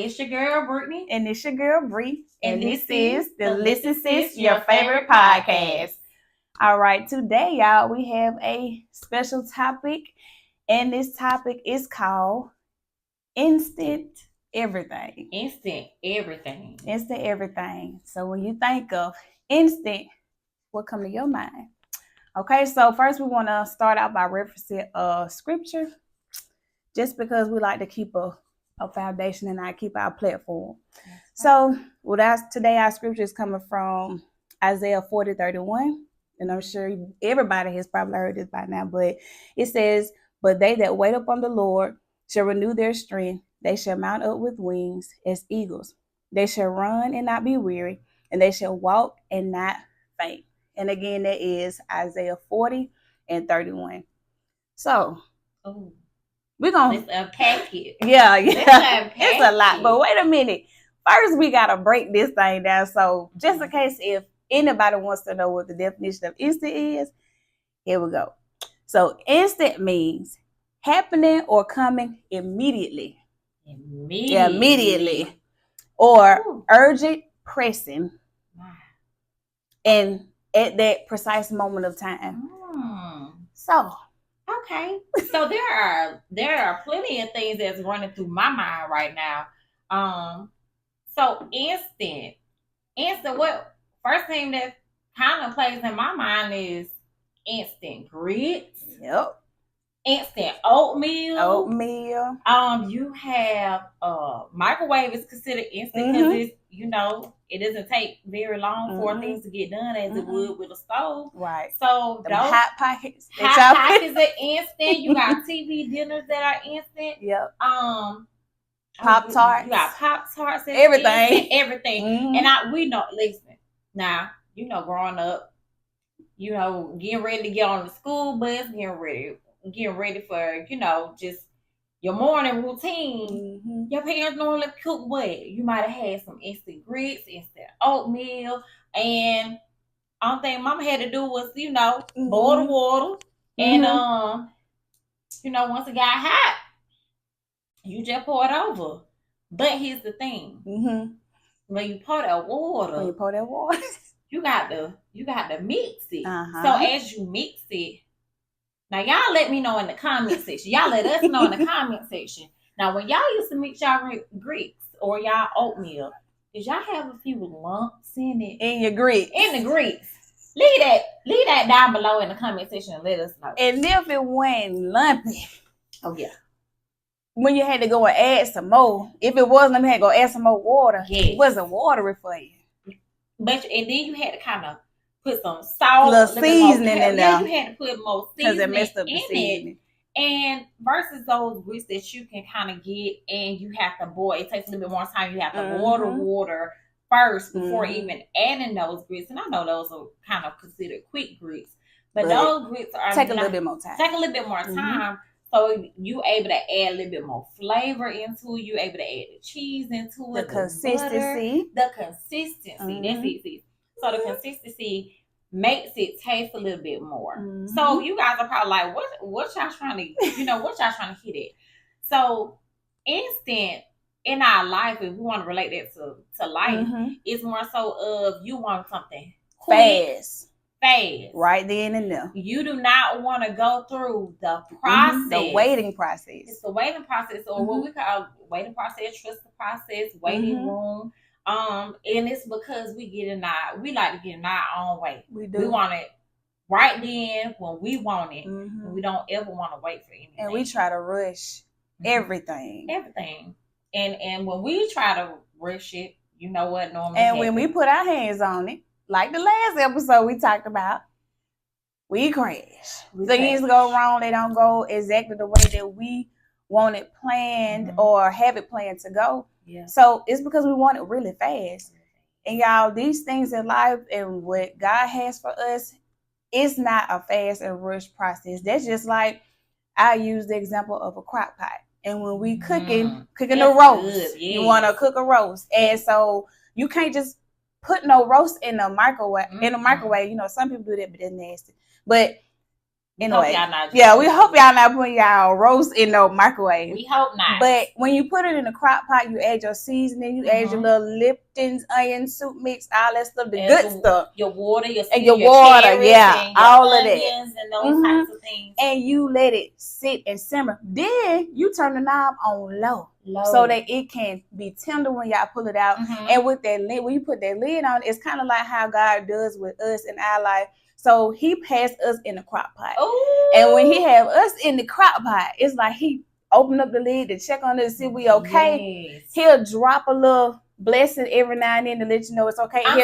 it's your girl, Brittany. And it's your girl, Bree. And this is the Listen Sis, your favorite podcast. All right, today, y'all, we have a special topic. And this topic is called Instant Everything. Instant everything. Instant everything. So when you think of instant, what come to your mind? Okay, so first we want to start out by referencing scripture, just because we like to keep a foundation and not keep our platform. So today our scripture is coming from Isaiah 40:31. And I'm sure everybody has probably heard this by now, but it says, "But they that wait upon the Lord shall renew their strength. They shall mount up with wings as eagles. They shall run and not be weary, and they shall walk and not faint." And again, that is Isaiah 40:31. So, we're going to unpack it. Yeah. It's a lot. But wait a minute. First, we got to break this thing down. So, just in case if anybody wants to know what the definition of instant is, here we go. So, instant means happening or coming immediately. Immediately. Or urgent, pressing. And at that precise moment of time. So, okay. So there are plenty of things that's running through my mind right now. So instant. What first thing that kind of plays in my mind is instant grits. Yep. Instant oatmeal. You have microwave is considered instant because it's, it doesn't take very long for things to get done as it would with a stove. Right. So those hot pockets. Hot pockets are instant. You got TV dinners that are instant. Yep. Pop-Tarts. You got Pop-Tarts. Everything. Everything. And we know, listen, now, growing up, getting ready to get on the school bus, getting ready for, just your morning routine. Your parents normally cook what? You might have had some instant grits, instant oatmeal, and only thing mama had to do was, boil the water. And once it got hot, you just pour it over. But here's the thing. When you pour that water, you got to mix it. So as you mix it, now, y'all let me know in the comment section. Y'all let us know in the comment section. Now, when y'all used to mix y'all grits or y'all oatmeal, did y'all have a few lumps in it? In your grits. In the grits. Leave that down below in the comment section and let us know. And if it went lumpy. Oh, yeah. When you had to go and add some more. If it wasn't, you had to go add some more water. Yes. It wasn't watery for you. And then you had to kind of put some salt, little seasoning in there. You had to put more seasoning because it messed up the seasoning. And versus those grits that you can kind of get and you have to boil. It takes a little bit more time. You have to boil the water first before even adding those grits. And I know those are kind of considered quick grits, but those grits are take a little bit more time. Take a little bit more time. So you able to add a little bit more flavor into it. You able to add the cheese into it. The consistency. That's it. So the consistency makes it taste a little bit more. So you guys are probably like, what y'all trying to, what y'all trying to hit at? So instant in our life, if we want to relate that to life, it's more so of you want something quick, fast. Right then and there. You do not want to go through the process. The waiting process. It's the waiting process, or what we call waiting process, trust the process, waiting room. And it's because we like to get in our own way. We do. We want it right then when we want it. And we don't ever want to wait for anything. And we try to rush everything. And when we try to rush it, you know what normally And happens. when we put our hands on it, like the last episode we talked about, we crash. Things go wrong. They don't go exactly the way that we want it planned or have it planned to go. Yeah. So it's because we want it really fast. And y'all, these things in life and what God has for us, it's not a fast and rush process. That's just like, I use the example of a crock pot. And when we cooking a roast, you want to cook a roast. And so you can't just put no roast in the microwave. In the microwave, some people do that, but it's nasty. But Anyway, hope y'all not. Yeah, we hope y'all not putting y'all roast in no microwave. We hope not. But when you put it in a crock pot, you add your seasoning, you add your little Lipton's onion soup mix, all that stuff, the good stuff. Your water, your water, yeah, and all of that, and those types of things. And you let it sit and simmer. Then you turn the knob on low. So that it can be tender when y'all pull it out. And with that lid, when you put that lid on, it's kind of like how God does with us in our life. So he passed us in the crock pot. Ooh. And when he have us in the crock pot, it's like he open up the lid to check on it to see we okay. Yes. He'll drop a little blessing every now and then to let you know it's okay. And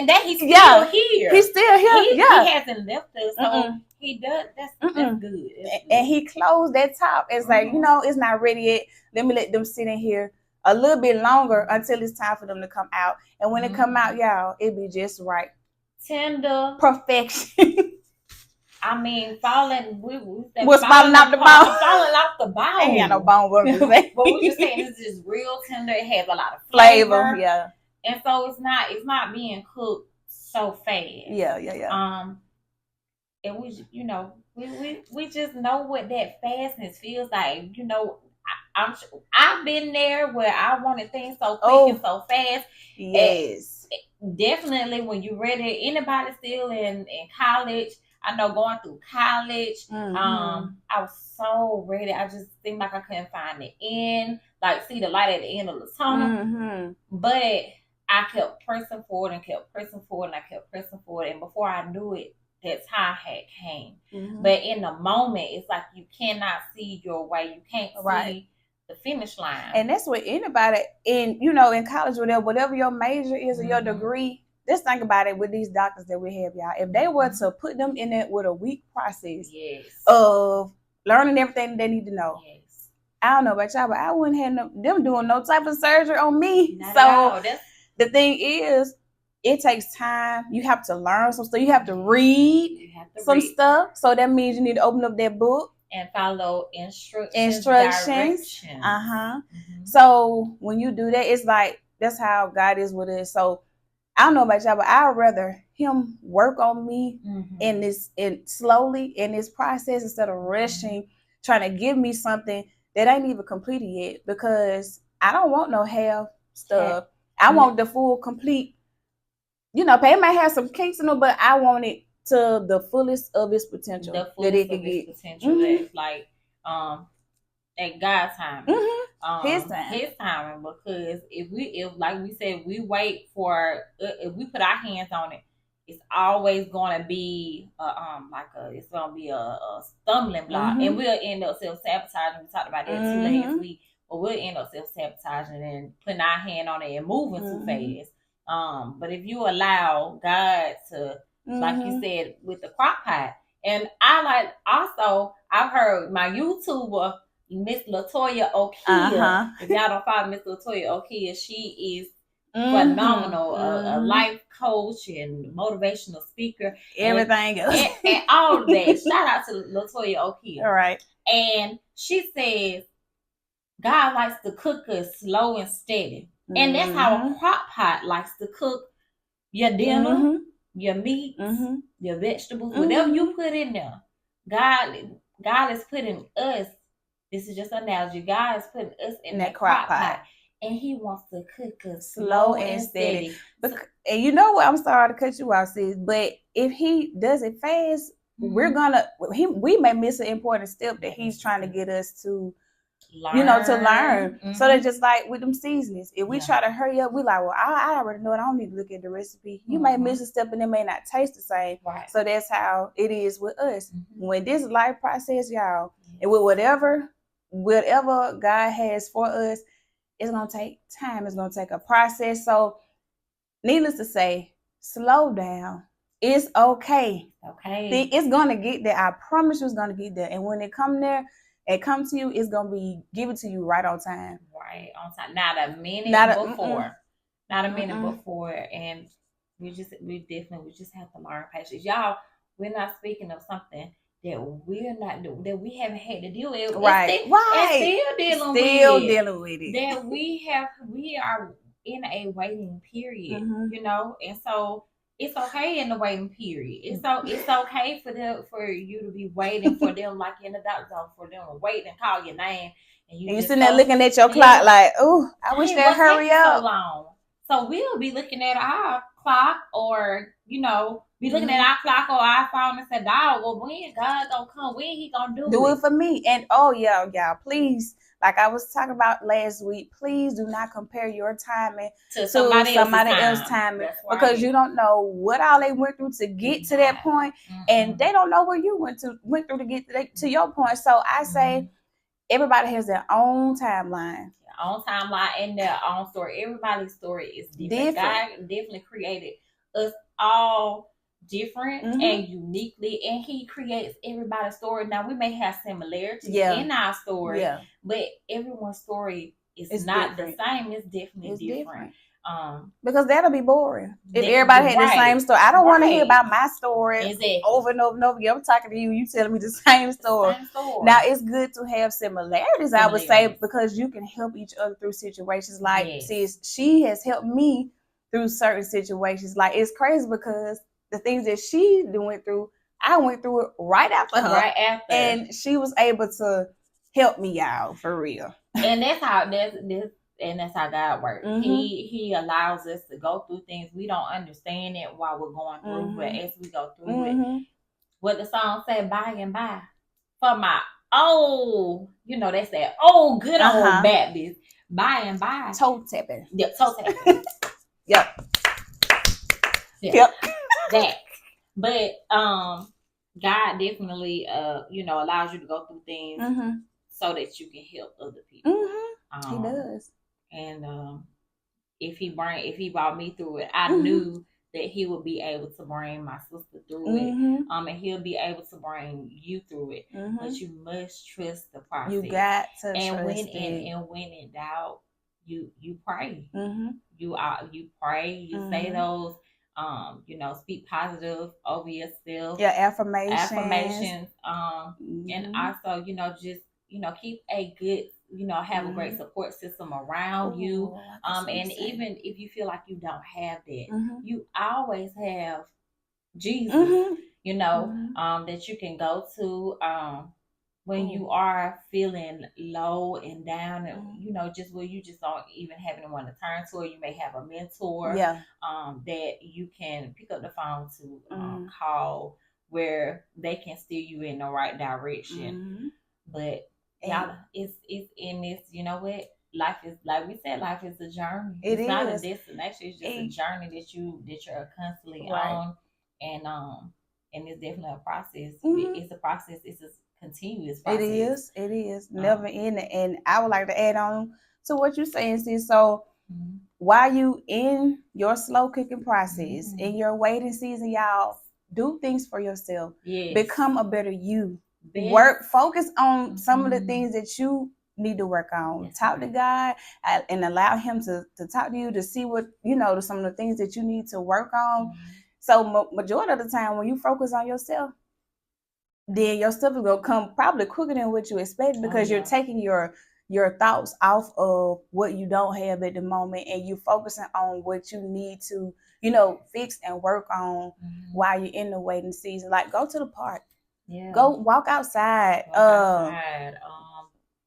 that he's still here. He's still here. He hasn't left us. So he does. That's good. And he closed that top. It's like, it's not ready yet. Let me let them sit in here a little bit longer until it's time for them to come out. And when it come out, y'all, it be just right. Tender. Perfection. I mean, falling off the bone. Falling off the bone. Ain't got no bone. But we're just saying this is real tender. It has a lot of flavor. Yeah. And so it's not being cooked so fast. Yeah. And we just know what that fastness feels like. I've been there where I wanted things so quick and so fast. Yes. Definitely when you're ready, anybody still in college, I know going through college, I was so ready. I just seemed like I couldn't find the end, like see the light at the end of the tunnel. But I kept pressing forward and kept pressing forward and I kept pressing forward. And before I knew it, that time had came. But in the moment, it's like you cannot see your way. You can't see the finish line. And that's what anybody in college or whatever your major is or your degree, just think about it with these doctors that we have, y'all. If they were to put them in it with a week process of learning everything they need to know. Yes. I don't know about y'all, but I wouldn't have them doing no type of surgery on me. Not at all. The thing is, it takes time. You have to learn some stuff. You have to read some stuff. So that means you need to open up that book. And follow instructions. So when you do that, it's like that's how God is with us. So I don't know about y'all, but I'd rather him work on me slowly in this process instead of rushing, trying to give me something that ain't even completed yet. Because I don't want no half stuff. I want the full, complete. It may have some kinks in it, but I want it to the fullest of its potential. The fullest of its potential. That's like at God's time. His time. His time. Because if like we said, we wait for if we put our hands on it, it's always gonna be it's gonna be a stumbling block. And we'll end up self-sabotaging. We talked about that too last week. But we'll end up self-sabotaging and putting our hand on it and moving too fast. But if you allow God to, like you said, with the crock pot, and I've heard my YouTuber, Miss Latoya Okia. If y'all don't follow Miss Latoya Okia, she is phenomenal, a life coach and motivational speaker, everything else, and all of that. Shout out to Latoya Okia. All right, and she says God likes to cook us slow and steady. And that's how a crock pot likes to cook your dinner, your meats, your vegetables, whatever you put in there. God is putting us, this is just an analogy, God is putting us in that crock pot. And he wants to cook us slow and steady. And you know what? I'm sorry to cut you off, sis, but if he does it fast, we may miss an important step that he's trying to get us to learn. So they're just like with them seasonings. If we try to hurry up, we like, well, I already know it. I don't need to look at the recipe. You may miss a step and it may not taste the same. Right. So that's how it is with us. When this life process, y'all, and with whatever God has for us, it's going to take time. It's going to take a process. So needless to say, slow down. It's okay. Okay. It's going to get there. I promise you it's going to get there. And when it come there, it comes to you, it's going to be given to you right on time. Right on time. Not a minute before. Not a minute before. And we just have to learn patience. Y'all, we're not speaking of something that we're not doing, that we haven't had to deal with. Right. And still dealing with it. That we are in a waiting period, and so it's okay in the waiting period. It's okay for you to be waiting for them, like in the doctor's office, for them to wait and call your name, and And you you just sitting there so looking at your yeah. clock like, oh, I wish Hey, they'd what's hurry taking so up. long? So we'll be looking at our clock, or be looking at our clock or our phone and say, "Dog, well, when God gonna come? When He gonna Do it?" it for me. And oh yeah, y'all, please, like I was talking about last week, please do not compare your timing To to somebody else's time. timing, because you don't know what all they went through to get to that point, and they don't know what you went through to get to your point. So I say everybody has their own timeline. Own timeline and their own story. Everybody's story is different. God definitely created us all different and uniquely, and He creates everybody's story. Now we may have similarities in our story, but everyone's story is not different. The same. It's definitely different. Because that'll be boring if everybody had the same story. I don't want to hear about my story over and over and over again. I'm talking to you, you telling me the same story. Now it's good to have similarities, I would say, because you can help each other through situations. Like, sis, she has helped me through certain situations. Like, it's crazy because the things that she went through, I went through it right after her, and she was able to help me out for real. And that's how that's how God works. He allows us to go through things. We don't understand it while we're going through, but as we go through it, what the song said, by and by, for my that's that good old Baptist, by and by, toe tapping. Yep, toe tapping. Yep. That. But God definitely allows you to go through things so that you can help other people. He does. And if he brought me through it, I knew that He would be able to bring my sister through it. And He'll be able to bring you through it. But you must trust the process. You got to and when in doubt, you pray. You pray. You say those speak positive over yourself. Yeah, affirmations. And also just keep a good have a great support system around you. And even if you feel like you don't have that, you always have Jesus, that you can go to when you are feeling low and down, and just where you just don't even have anyone to turn to, or you may have a mentor that you can pick up the phone to call, where they can steer you in the right direction. But y'all, it's in this, what life is, like we said, life is a journey. It's not a destination. It's just a journey that you're constantly on, and it's definitely a process. It's a process. It's a continuous process. It is never ending. And I would like to add on to what you're saying, sis. So while you in your slow cooking process, in your waiting season, y'all, do things for yourself. Become a better you. Focus on some of the things that you need to work on. Talk to God and allow Him to talk to you, to see what some of the things that you need to work on. So majority of the time, when you focus on yourself, then your stuff is gonna come probably quicker than what you expect, because you're taking your thoughts off of what you don't have at the moment, and you focusing on what you need to fix and work on while you're in the waiting season. Like, go to the park. Go walk outside.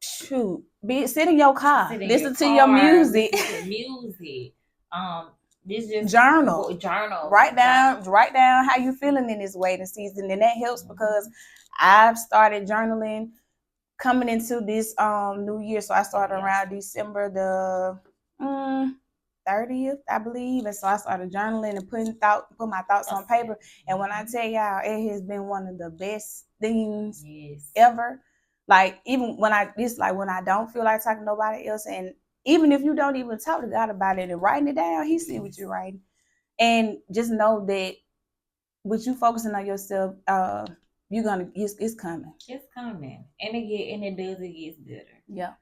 Sit in your car. Listen to your music. This just journal. Write down how you feeling in this waiting season, and that helps because I've started journaling coming into this new year. So I started around December the 30th, I believe, and so I started journaling and put my thoughts on paper. And when I tell y'all, it has been one of the best things ever. Like, even when I don't feel like talking to nobody else, and even if you don't even talk to God about it and writing it down, He see what you're writing. And just know that with you focusing on yourself, it's coming. It's coming. And it gets better. Yeah.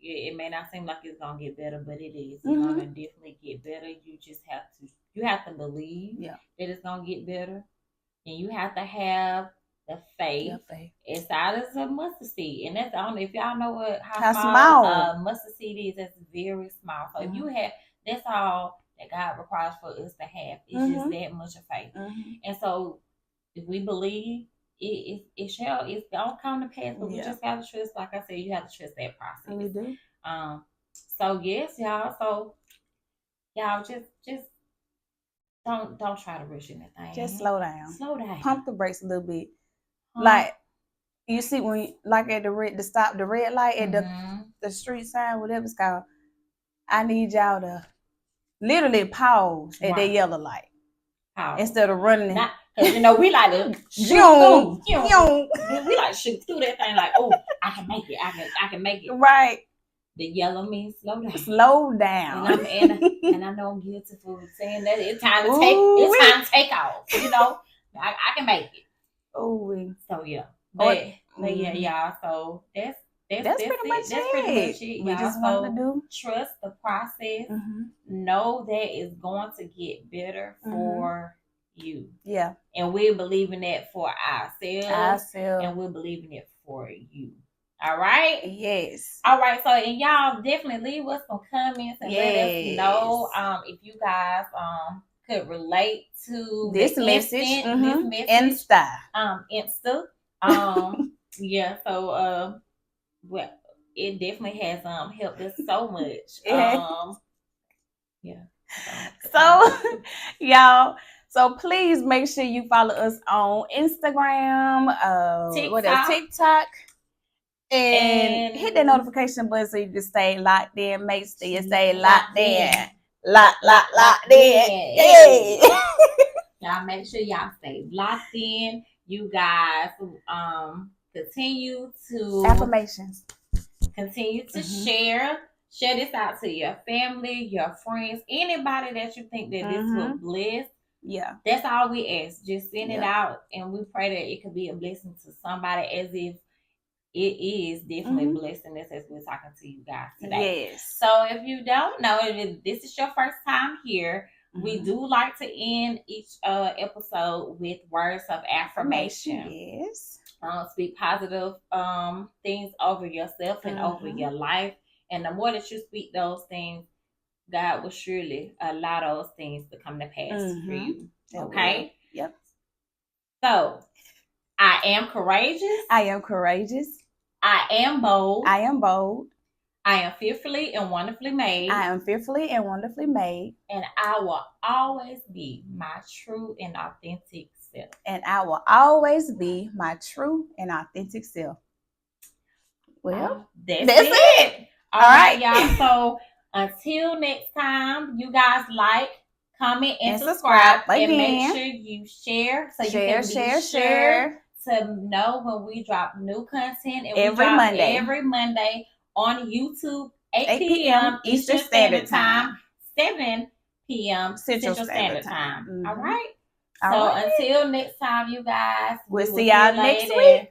It may not seem like it's gonna get better, but it is. It's gonna definitely get better. You just have to believe that it's gonna get better. And you have to have the faith. As size as a mustard seed. And that's, I don't know if y'all know how small mustard seed is. That's very small. So if you have, that's all that God requires for us to have. It's just that much of faith. And so if we believe, it's gonna come to pass, but we just gotta trust. Like I said, you have to trust that process. We do. So yes, y'all. So y'all just don't try to rush anything. Just slow down. Slow down. Pump the brakes a little bit. Like you see when like at the red light at the street sign, whatever it's called. I need y'all to literally pause at the yellow light. Instead of running. Because we like to shoot through. We like to shoot through that thing like, oh, I can make it. I can make it. Right. The yellow means slow down. Slow down. And I know I'm guilty for saying that it's time to take off. You know, I can make it. Oh, so yeah. But yeah, y'all. So that's pretty much it. Y'all. We just want to do trust the process. Know that it's going to get better for you. Yeah. And we're believing that for ourselves. And we're believing it for you. All right? Yes. All right. So, and y'all definitely leave us some comments and let us know if you guys could relate to this message. Insta. Yeah. So, well, it definitely has helped us so much. Yeah. So, y'all. So please make sure you follow us on Instagram, TikTok, and hit that notification button so you can stay locked in. Make sure you stay locked in. Locked in. Yay! Y'all make sure y'all stay locked in. You guys continue to affirmations. Continue to share this out to your family, your friends, anybody that you think that this will bless. Yeah. That's all we ask. Just send it out, and we pray that it could be a blessing to somebody, as if it is definitely blessing us as we're talking to you guys today. Yes. So if you don't know, if this is your first time here, we do like to end each episode with words of affirmation. Yes. Speak positive things over yourself and over your life. And the more that you speak those things, God will surely allow those things to come to pass for you. Okay? Yep. So, I am courageous. I am courageous. I am bold. I am bold. I am fearfully and wonderfully made. I am fearfully and wonderfully made. And I will always be my true and authentic self. And I will always be my true and authentic self. Well, that's it. All right, y'all. So, until next time, you guys like, comment, and subscribe. And make sure you share. So you can be sure to know when we drop new content. And every Monday on YouTube, 8 p.m. Eastern Standard Time, 7 p.m. Central Standard Time. All right? So until next time, you guys. We'll see y'all next week.